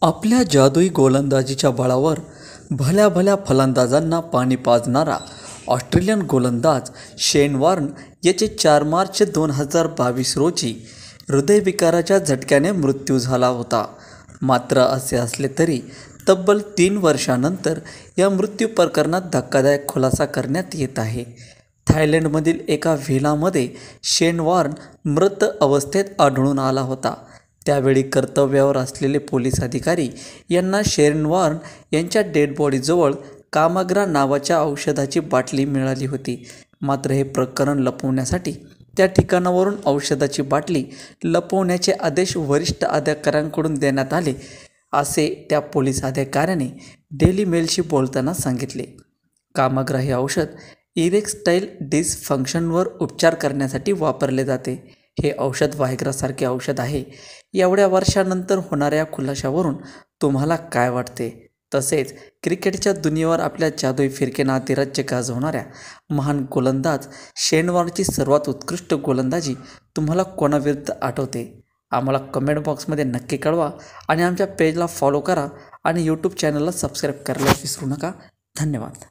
आपल्या जादुई गोलंदाजीच्या बळावर भल्या भल्या फलंदाजांना पाणी पाजणारा ऑस्ट्रेलियन गोलंदाज शेन वॉर्न याचे 4 मार्च 2022 रोजी हृदयविकाराच्या झटक्याने मृत्यू झाला होता. मात्र असे असले तरी तब्बल 3 वर्षांनंतर या मृत्यू प्रकरणात धक्कादायक खुलासा करण्यात येत आहे. थायलंडमधील एका व्हिलामध्ये शेन वॉर्न मृत अवस्थेत आढळून आला होता. त्यावेळी कर्तव्यावर असलेले पोलीस अधिकारी यांना शेन वॉर्न यांच्या डेड बॉडीजवळ कामाग्रा नावाच्या औषधाची बाटली मिळाली होती. मात्र हे प्रकरण लपवण्यासाठी त्या ठिकाणावरून औषधाची बाटली लपवण्याचे आदेश वरिष्ठ अधिकाऱ्यांकडून देण्यात आले, असे त्या पोलीस अधिकाऱ्याने डेली मेलशी बोलताना सांगितले. कामाग्रा हे औषध इरेक्टाईल डिसफंक्शनवर उपचार करण्यासाठी वापरले जाते. हे औषध व्हायग्रासारखे औषध आहे. एवढ्या वर्षांनंतर होणाऱ्या खुलाशावरून तुम्हाला काय वाटते? तसेच क्रिकेटच्या दुनियेवर आपल्या जादुई फिरकीनं अधिराज्य गाजवणाऱ्या महान गोलंदाज शेन वॉर्नची सर्वात उत्कृष्ट गोलंदाजी तुम्हाला कोणाविरुद्ध आठवते? आम्हाला कमेंट बॉक्समध्ये नक्की कळवा आणि आमच्या पेजला फॉलो करा आणि यूट्यूब चॅनलला सबस्क्राईब करायला विसरू नका. धन्यवाद.